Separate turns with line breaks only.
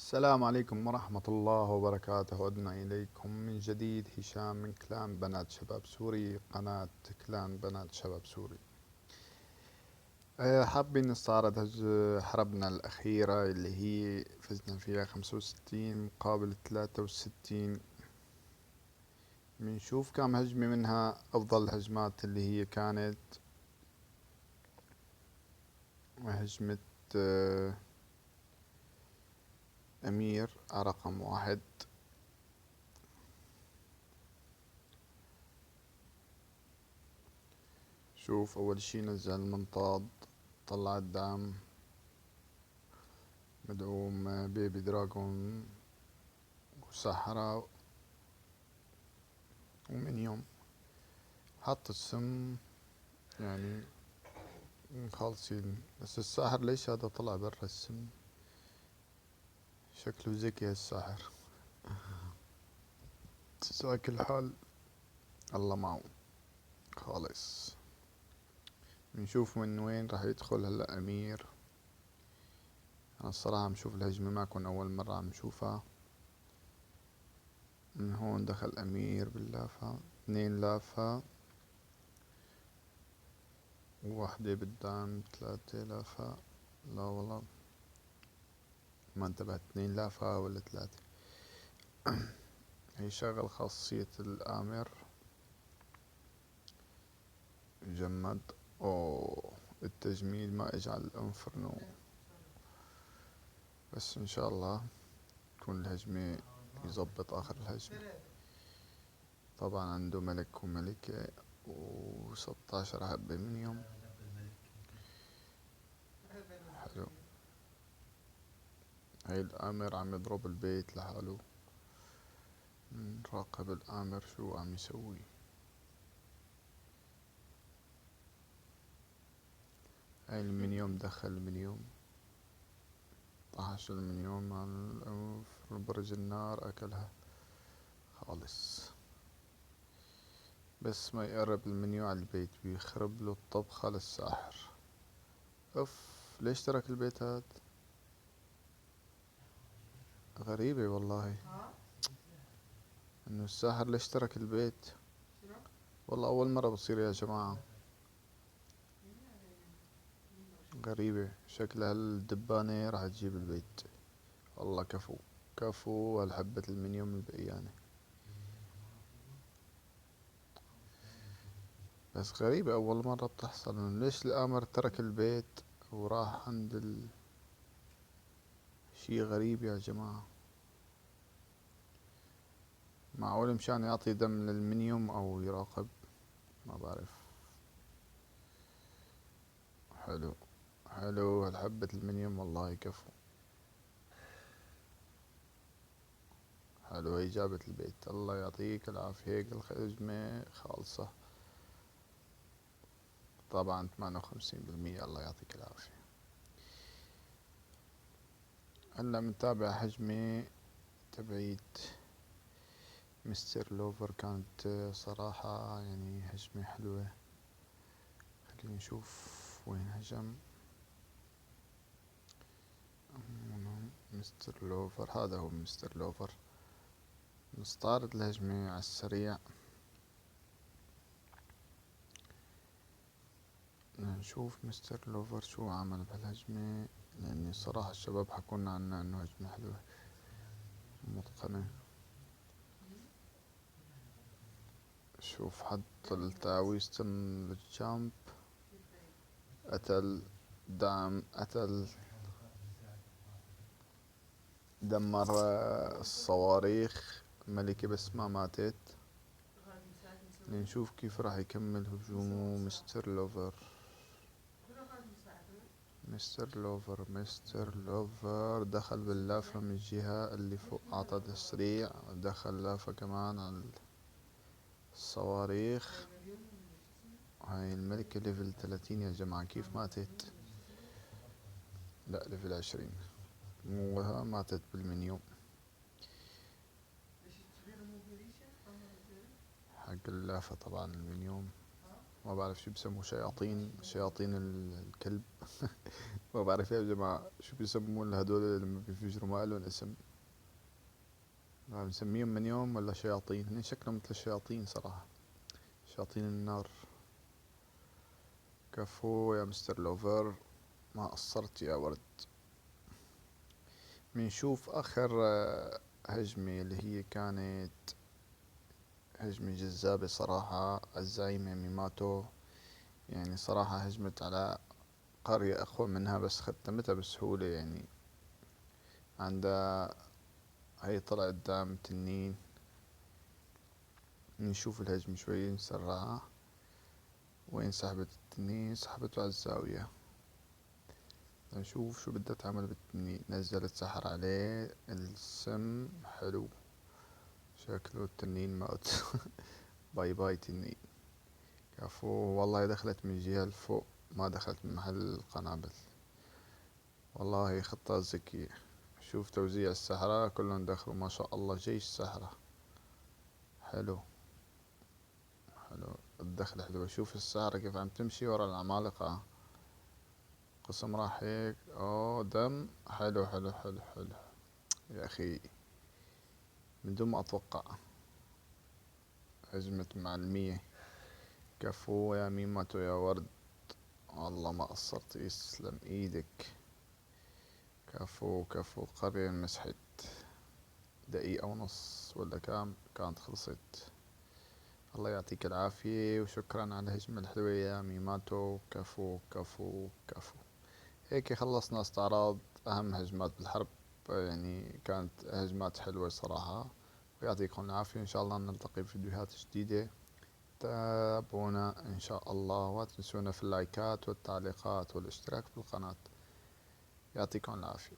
السلام عليكم ورحمة الله وبركاته. عدنا إليكم من جديد، هشام من كلان بنات شباب سوري، قناة كلان بنات شباب سوري. حابين نستعرض حربنا الأخيرة اللي هي فزنا فيها 65 مقابل 63. بنشوف كم هجمة منها أفضل الهجمات، اللي هي كانت هجمة أمير رقم 1. شوف، أول شي نزل المنطاد، طلع الدعم مدعوم بيبي دراغون وسحرة ومنيوم. حط السم، يعني خالصين. بس الساحر ليش هذا طلع برا السم؟ شكله ذكي الساحر. ساك الحال، الله معه خالص. بنشوف من وين راح يدخل هلا أمير. أنا الصراحة عم شوف الهجمة معكم أول مرة عم شوفها. من هون دخل أمير باللافة، 2 لافة وواحدة بالدعم، 3 لافة. لا والله ما انتبهت، 2 لافة ولا 3. هي شغل خاصية الآمر جمد. أوه، التجميل ما اجعل الانفرنو. بس ان شاء الله تكون الهجمة يزبط اخر الهجمة. طبعا عنده ملك وملكة و16 حبة منيوم. حلو. هاي الآمر عم يضرب البيت لحاله. نراقب الآمر شو عم يسوي. هاي المنيوم دخل المنيوم، 12 المنيوم على برج النار، أكلها خالص. بس ما يقرب المنيو على البيت بيخرب له الطبخة للساحر. اوف، ليش ترك البيت هاد؟ غريبة والله انه الساحر ليش ترك البيت. والله اول مرة بتصير يا جماعة، غريبة. شكلها الدبانة راح تجيب البيت. والله كفو كفو هالحبة المنيوم البقيانة. بس غريبة أول مرة بتحصل. ليش الآمر ترك البيت وراح عند شي غريب يا جماعة. معقول مشان يعطي دم للمنيوم أو يراقب، ما بعرف. حلو حلو هالحبة المنيوم، والله كفو. حلو، هي جابت البيت. الله يعطيك العافية، هيك الخدمة خالصة. طبعا 58%. الله يعطيك العافية. هلا منتابع هجمة تبعيت مستر لوفر، كانت صراحة يعني هجمة حلوة. خلينا نشوف وين هجم. مستر لوفر، هذا هو مستر لوفر. نستعرض الهجمة على السريع، نشوف مستر لوفر شو عمل بهالهجمة. لأني الصراحة الشباب حكولنا عنها إنه هجمة حلوة متقنة. شوف، حط التعويذة الجامب، قتل دعم، قتل دمر الصواريخ ملكة بس ما ماتت. نشوف كيف راح يكمل هجومه مستر لوفر. مستر لوفر دخل باللافة من الجهة اللي فوق، عطى تسريع، دخل لافة كمان على الصواريخ. هاي الملكة ليفل 30 يا جماعة، كيف ماتت؟ لا ليفل 20، وها ماتت بالمنيو حق اللافة. طبعا المنيوم ما بعرف شو بسموه، شياطين الكلب. ما بعرف يا جماعة شو بيسمون هدول اللي لما بينفجروا ما لهم اسم. بنسميهم من يوم ولا شياطين؟ هن شكلهم مثل الشياطين صراحة، شياطين النار. كفو يا مستر لوفر، ما قصرت يا ورد. بنشوف آخر هجمة اللي هي كانت هجمة جذابة صراحة. الزعيمة ميماتو يعني صراحة هجمت على قرية أقوى منها بس ختمتها بسهولة يعني. عندها هي طلعت قدام تنين. نشوف الهجمة شوي نسرعها. وين سحبت التنين؟ سحبته على الزاوية. نشوف شو بدها تعمل بالتنين. نزلت سحر عليه السم. حلو، شكله التنين مات. باي باي تنين. كفو والله دخلت من جهة الفوق، ما دخلت من محل القنابل. والله خطة ذكية. شوف توزيع السحرة كلهم دخلوا ما شاء الله، جيش سحرة. حلو حلو الدخلة حلوة. شوف السحرة كيف عم تمشي ورا العمالقة. قسم راح هيك، اوه دم. حلو حلو حلو حلو يا اخي، من دون ما اتوقع. هجمة معلمية. كفو يا ميماتو يا ورد، والله ما قصرت، يسلم ايدك. كفو كفو. القرية مسحت. دقيقة ونص ولا كام كانت خلصت. الله يعطيك العافية وشكرا على الهجمة الحلوة يا ميماتو. كفو كفو كفو. هيك خلصنا استعراض أهم هجمات بالحرب. يعني كانت هجمات حلوة صراحة. ويعطيكم العافية، إن شاء الله نلتقي في فيديوهات جديدة. تابعونا إن شاء الله، ولا تنسونا في اللايكات والتعليقات والاشتراك بالقناة. يعطيكم العافية.